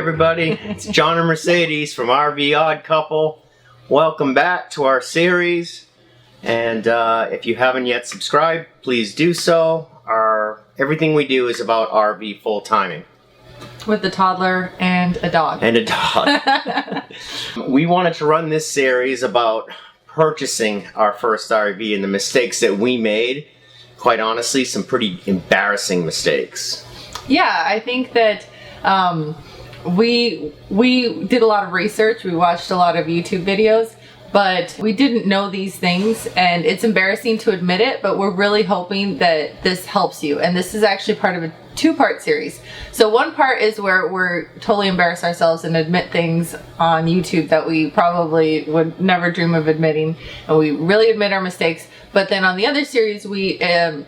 everybody, it's John and Mercedes from RV Odd Couple. Welcome back to our series, and if you haven't yet subscribed, please do so. Everything we do is about RV full timing. With a toddler and a dog. And a dog. We wanted to run this series about purchasing our first RV and the mistakes that we made. Quite honestly, some pretty embarrassing mistakes. Yeah, I think that we did a lot of research. We watched a lot of YouTube videos, but we didn't know these things, and it's embarrassing to admit it, but we're really hoping that this helps you. And this is actually part of a two-part series. So one part is where we're totally embarrass ourselves and admit things on YouTube that we probably would never dream of admitting, and we really admit our mistakes. But then on the other series, we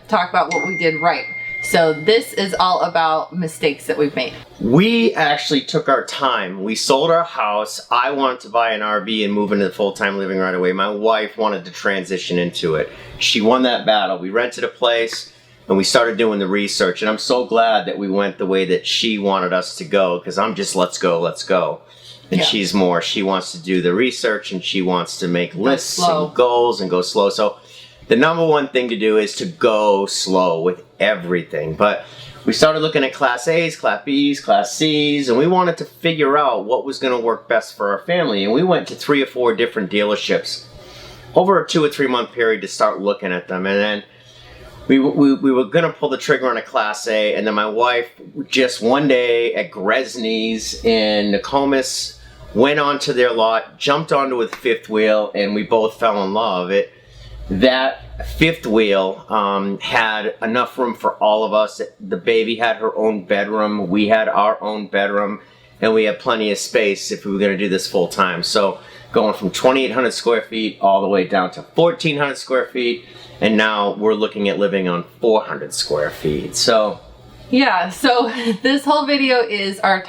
talk about what we did right. So this is all about mistakes that we've made. We actually took our time. We sold our house. I wanted to buy an RV and move into the full-time living right away. My wife wanted to transition into it. She won that battle. We rented a place and we started doing the research. And I'm so glad that we went the way that she wanted us to go, because I'm just let's go, let's go. And she's more, she wants to do the research and she wants to make lists and goals and go slow. So the number one thing to do is to go slow with everything. But we started looking at Class A's, Class B's, Class C's, and we wanted to figure out what was going to work best for our family. And we went to 3 or 4 different dealerships over a 2 or 3 month period to start looking at them. And then we were going to pull the trigger on a Class A, and then my wife just one day at Gresney's in Nokomis went onto their lot, jumped onto a fifth wheel, and we both fell in love. That fifth wheel had enough room for all of us. The baby had her own bedroom, we had our own bedroom, and we had plenty of space if we were going to do this full time. So going from 2,800 square feet all the way down to 1,400 square feet, and now we're looking at living on 400 square feet. So yeah, so this whole video is our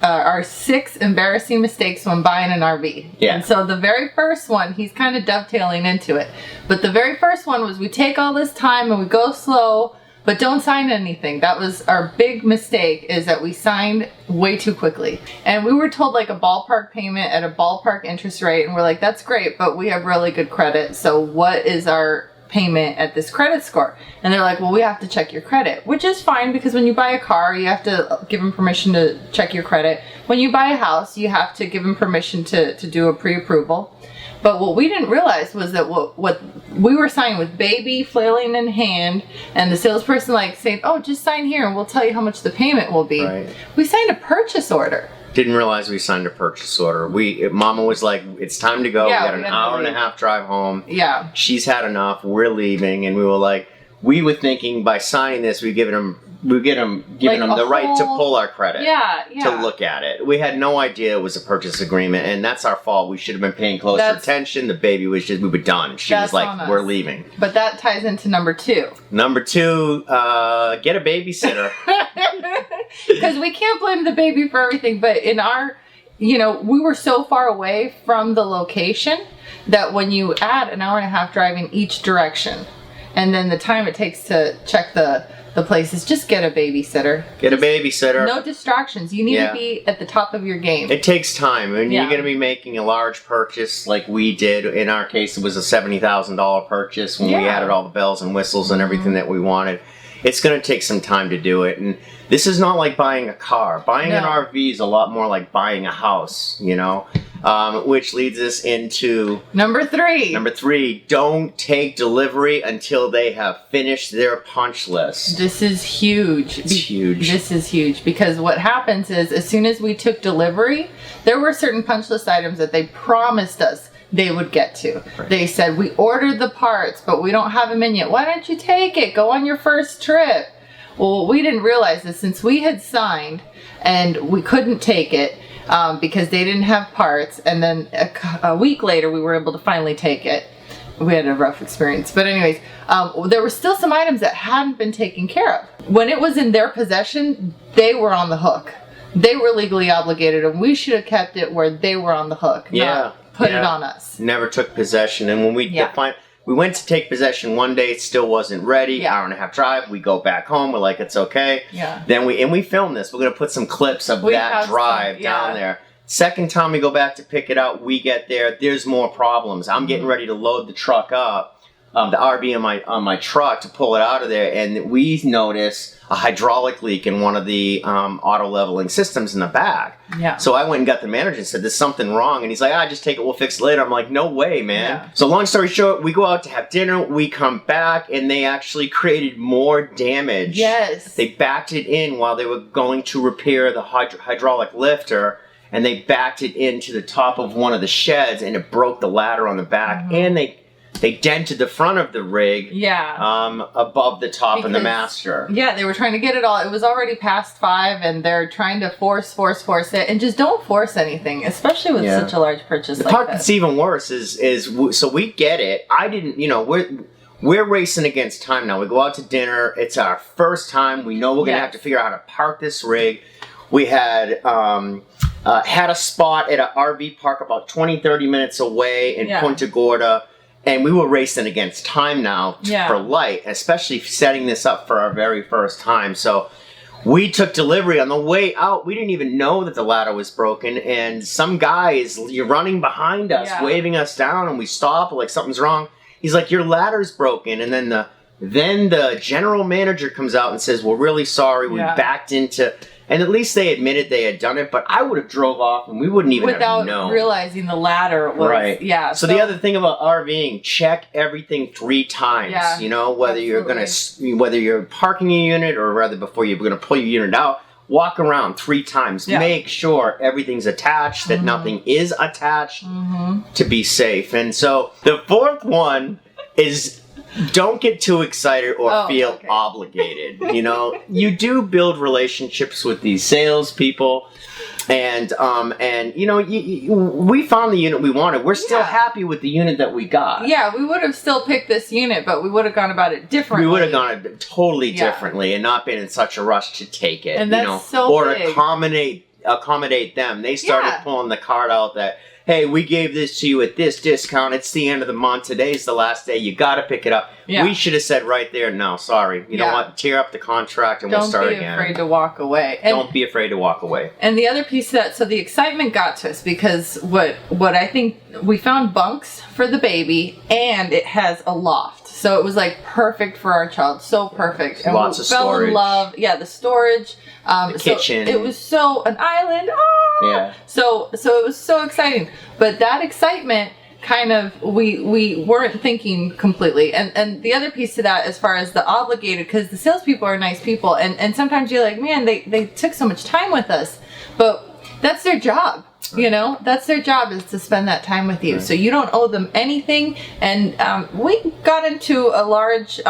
our 6 embarrassing mistakes when buying an RV. Yeah. And so the very first one, he's kind of dovetailing into it. But the very first one was we take all this time and we go slow, but don't sign anything. That was our big mistake, is that we signed way too quickly. And we were told like a ballpark payment at a ballpark interest rate, and we're like, that's great, but we have really good credit. So what is our payment at this credit score? And they're like, well, we have to check your credit, which is fine, because when you buy a car, you have to give them permission to check your credit. When you buy a house, you have to give them permission to do a pre-approval. But what we didn't realize was that what we were signing with baby flailing in hand, and the salesperson like saying, oh, just sign here and we'll tell you how much the payment will be. Right. We signed a purchase order. didn't realize we signed a purchase order. Mama was like, it's time to go. Yeah, we got an hour and a half drive home. Yeah. She's had enough. We're leaving. And we were like, we were thinking by signing this, we giving them the right to pull our credit. Yeah, yeah. To look at it. We had no idea it was a purchase agreement, and that's our fault. We should have been paying closer attention. The baby was we were done. She was like, we're leaving. But that ties into number 2. Number 2, get a babysitter. Because we can't blame the baby for everything, but in our, we were so far away from the location that when you add an hour and a half driving each direction, and then the time it takes to check the places, just get a babysitter. Get a babysitter. No distractions. You need to be at the top of your game. It takes time. And you're going to be making a large purchase like we did. In our case, it was a $70,000 purchase when we added all the bells and whistles and everything that we wanted. It's going to take some time to do it. And this is not like buying a car. Buying an RV is a lot more like buying a house, which leads us into Number 3. Number 3, don't take delivery until they have finished their punch list. This is huge. It's huge. This is huge because what happens is as soon as we took delivery, there were certain punch list items that they promised us they would get to. Right. They said, we ordered the parts, but we don't have them in yet. Why don't you take it? Go on your first trip. Well, we didn't realize this since we had signed and we couldn't take it because they didn't have parts. And then a week later, we were able to finally take it. We had a rough experience. But anyways, there were still some items that hadn't been taken care of. When it was in their possession, they were on the hook. They were legally obligated, and we should have kept it where they were on the hook. Yeah. Not put it on us. Never took possession. And when we We went to take possession one day, it still wasn't ready. Yeah. Hour and a half drive. We go back home. We're like, it's okay. Yeah. Then we filmed this. We're gonna put some clips of that drive down there. Second time we go back to pick it up, we get there. There's more problems. I'm getting ready to load the truck up, the RV on my truck to pull it out of there, and we notice a hydraulic leak in one of the auto leveling systems in the back. Yeah. So I went and got the manager and said, there's something wrong. And he's like, just take it, we'll fix it later. I'm like, no way, man. Yeah. So long story short, we go out to have dinner, we come back, and they actually created more damage. Yes. They backed it in while they were going to repair the hydraulic lifter, and they backed it into the top of one of the sheds, and it broke the ladder on the back, and they dented the front of the rig above the top of the master. Yeah, they were trying to get it all. It was already past 5, and they're trying to force it. And just don't force anything, especially with such a large purchase like this. The part that's even worse is so we get it. I didn't, we're racing against time now. We go out to dinner. It's our first time. We know we're going to have to figure out how to park this rig. We had a spot at an RV park about 20-30 minutes away in Punta Gorda. And we were racing against time now for light, especially setting this up for our very first time. So we took delivery. On the way out, we didn't even know that the ladder was broken. And some guy is running behind us, waving us down, and we stop like something's wrong. He's like, your ladder's broken. And then the general manager comes out and says, we're really sorry. We backed into... And at least they admitted they had done it, but I would have drove off and we wouldn't even have known. Without realizing the ladder was... Right. Yeah. So the other thing about RVing, check everything 3 times. Yeah, whether you're parking a unit or rather before you're going to pull your unit out, walk around 3 times. Yeah. Make sure everything's attached, that nothing is attached to be safe. And so the fourth one is... Don't get too excited or feel obligated. You do build relationships with these salespeople, and we found the unit we wanted. We're still happy with the unit that we got. Yeah, we would have still picked this unit, but we would have gone about it differently. We would have gone totally differently and not been in such a rush to take it. And that's so or big. accommodate them. They started pulling the card out that, hey, we gave this to you at this discount. It's the end of the month. Today's the last day. You got to pick it up. Yeah. We should have said right there, no, sorry. You know what? Tear up the contract and we'll start again. Don't be afraid to walk away. Don't be afraid to walk away. And the other piece of that, so the excitement got to us because what I think, we found bunks for the baby and it has a loft. So it was like perfect for our child. So perfect. And lots of storage. Fell in love. Yeah, the storage. The kitchen. It was an island. Yeah. So it was so exciting. But that excitement kind of, we weren't thinking completely. And the other piece to that, as far as the obligated, because the salespeople are nice people. And sometimes you're like, man, they took so much time with us. But that's their job. That's their job, is to spend that time with you. Right. So you don't owe them anything. And we got into a large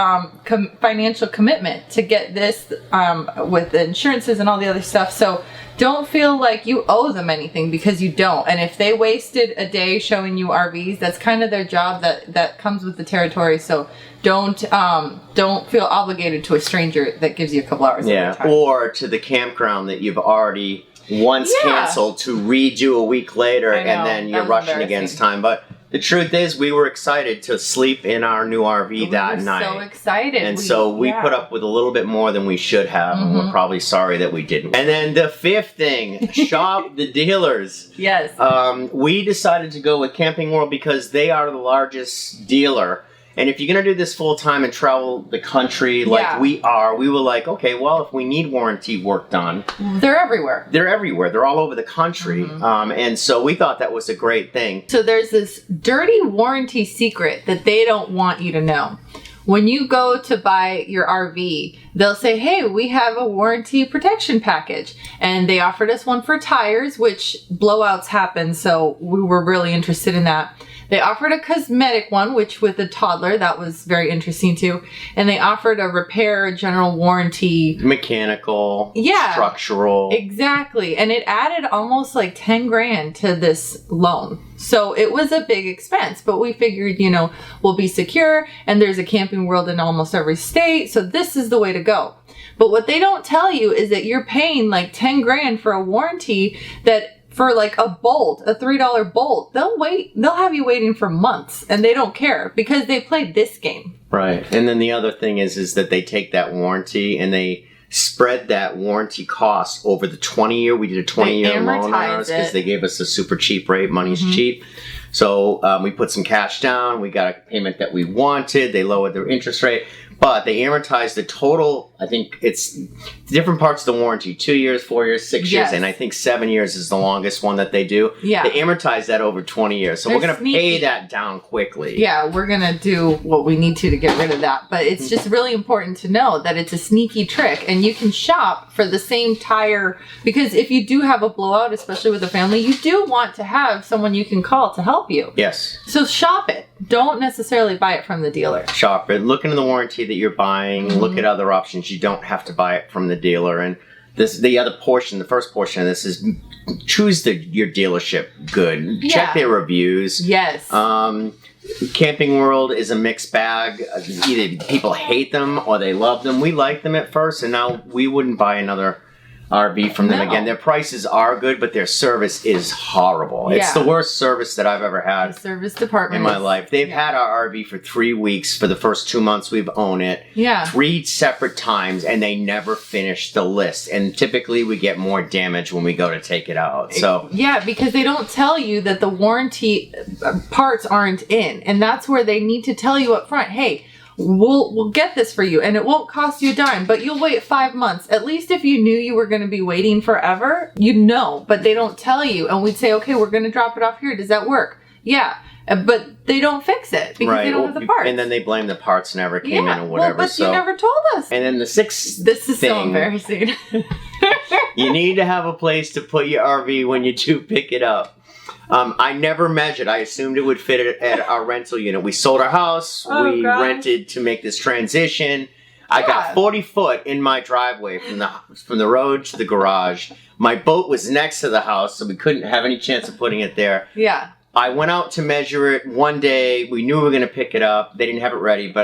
financial commitment to get this with the insurances and all the other stuff. So don't feel like you owe them anything, because you don't. And if they wasted a day showing you RVs, that's kind of their job that comes with the territory. So don't feel obligated to a stranger that gives you a couple hours of their time. Or to the campground that you've already canceled to redo a week later, and then you're rushing against time. But the truth is, we were excited to sleep in our new RV that night. So excited. And so we put up with a little bit more than we should have, and we're probably sorry that we didn't. And then the fifth thing, shop the dealers. Yes. We decided to go with Camping World because they are the largest dealer. And if you're going to do this full time and travel the country like we are, we were like, okay, well, if we need warranty work done. They're everywhere. They're all over the country. And so we thought that was a great thing. So there's this dirty warranty secret that they don't want you to know. When you go to buy your RV, they'll say, hey, we have a warranty protection package. And they offered us one for tires, which blowouts happen. So we were really interested in that. They offered a cosmetic one, which with a toddler, that was very interesting too. And they offered a repair, general warranty. Mechanical. Yeah. Structural. Exactly. And it added almost like 10 grand to this loan. So it was a big expense, but we figured, we'll be secure, and there's a Camping World in almost every state. So this is the way to go. But what they don't tell you is that you're paying like 10 grand for a warranty that for like a bolt, a $3 bolt, they'll have you waiting for months, and they don't care because they played this game. Right. And then the other thing is that they take that warranty and they spread that warranty cost over the 20-year. We did a 20-year loan on ours because they gave us a super cheap rate. Money's cheap. So we put some cash down. We got a payment that we wanted. They lowered their interest rate. But they amortized the total, I think it's different parts of the warranty, 2 years, 4 years, 6 years, and I think 7 years is the longest one that they do. Yeah. They amortize that over 20 years. So we're going to pay that down quickly. Yeah, we're going to do what we need to get rid of that. But it's just really important to know that it's a sneaky trick. And you can shop for the same tire, because if you do have a blowout, especially with a family, you do want to have someone you can call to help you. Yes. So shop it. Don't necessarily buy it from the dealer. Shop it. Look into the warranty that you're buying. Look at other options. You don't have to buy it from the dealer. And the other portion, the first portion of this is choose your dealership good. Yeah. Check their reviews. Yes. Camping World is a mixed bag. Either people hate them or they love them. We liked them at first, and now we wouldn't buy another RV from them again. Their prices are good, but their service is horrible. Yeah. It's the worst service that I've ever had The service department in my life. They've had our RV for 3 weeks for the first 2 months we've owned it. Yeah. 3 separate times, and they never finished the list. And typically we get more damage when we go to take it out. So yeah, because they don't tell you that the warranty parts aren't in, and that's where they need to tell you up front, hey, we'll get this for you, and it won't cost you a dime, but you'll wait 5 months. At least if you knew you were going to be waiting forever, you'd know, but they don't tell you. And we'd say, okay, we're going to drop it off here. Does that work? Yeah. But they don't fix it because they don't have the parts. And then they blame the parts never came in or whatever. Well, but you never told us. And then the sixth This is thing, so embarrassing. you need to have a place to put your RV when you do pick it up. I never measured. I assumed it would fit at our rental unit. We sold our house. We rented to make this transition. I got 40 foot in my driveway from the road to the garage. My boat was next to the house, so we couldn't have any chance of putting it there. Yeah. I went out to measure it one day. We knew we were going to pick it up. They didn't have it ready,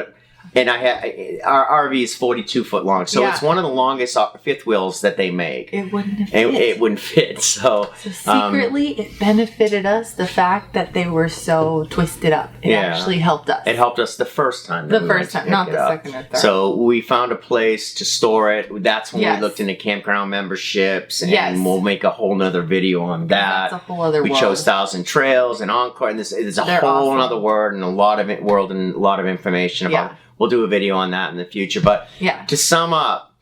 and our RV is 42 foot long, so it's one of the longest fifth wheels that they make. It wouldn't fit. It wouldn't fit. So secretly, it benefited us, the fact that they were so twisted up. It actually helped us. It helped us the first time. The first time, not the second or third. So we found a place to store it. That's when we looked into campground memberships, and we'll make a whole nother video on that. That's a whole other world. We chose Thousand Trails and Encore, and there's a whole other word and a lot of information about it. We'll do a video on that in the future. But to sum up,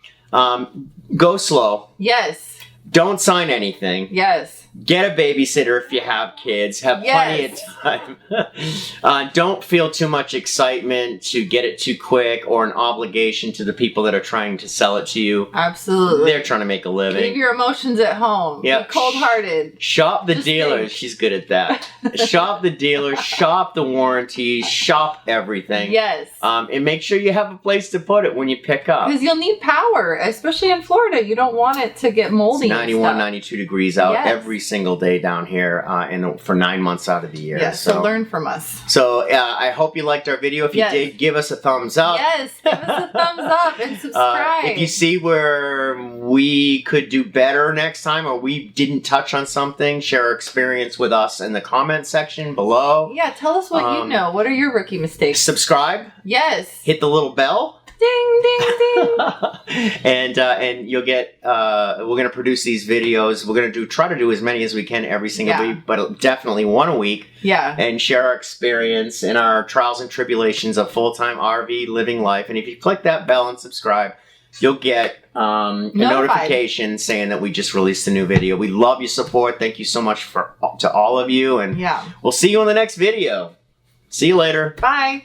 go slow. Yes. Don't sign anything. Yes. Get a babysitter if you have kids. Have plenty of time. Don't feel too much excitement to get it too quick or an obligation to the people that are trying to sell it to you. Absolutely. They're trying to make a living. Keep your emotions at home. Yep. Be cold-hearted. Shop the dealers. She's good at that. Shop the dealers. Shop the warranties. Shop everything. Yes. And make sure you have a place to put it when you pick up. Because you'll need power, especially in Florida. You don't want it to get moldy. It's 91, 92 degrees out every single day down here for 9 months out of the year. Yes, so learn from us. So I hope you liked our video. If you did, give us a thumbs up. Yes, give us a thumbs up and subscribe. If you see where we could do better next time or we didn't touch on something, share our experience with us in the comment section below. Yeah, tell us what you know. What are your rookie mistakes? Subscribe. Yes. Hit the little bell. Ding, ding, ding. and you'll get, we're going to produce these videos. We're going to try to do as many as we can every single week, but definitely one a week. Yeah. And share our experience and our trials and tribulations of full-time RV living life. And if you click that bell and subscribe, you'll get a notification saying that we just released a new video. We love your support. Thank you so much to all of you. And we'll see you in the next video. See you later. Bye.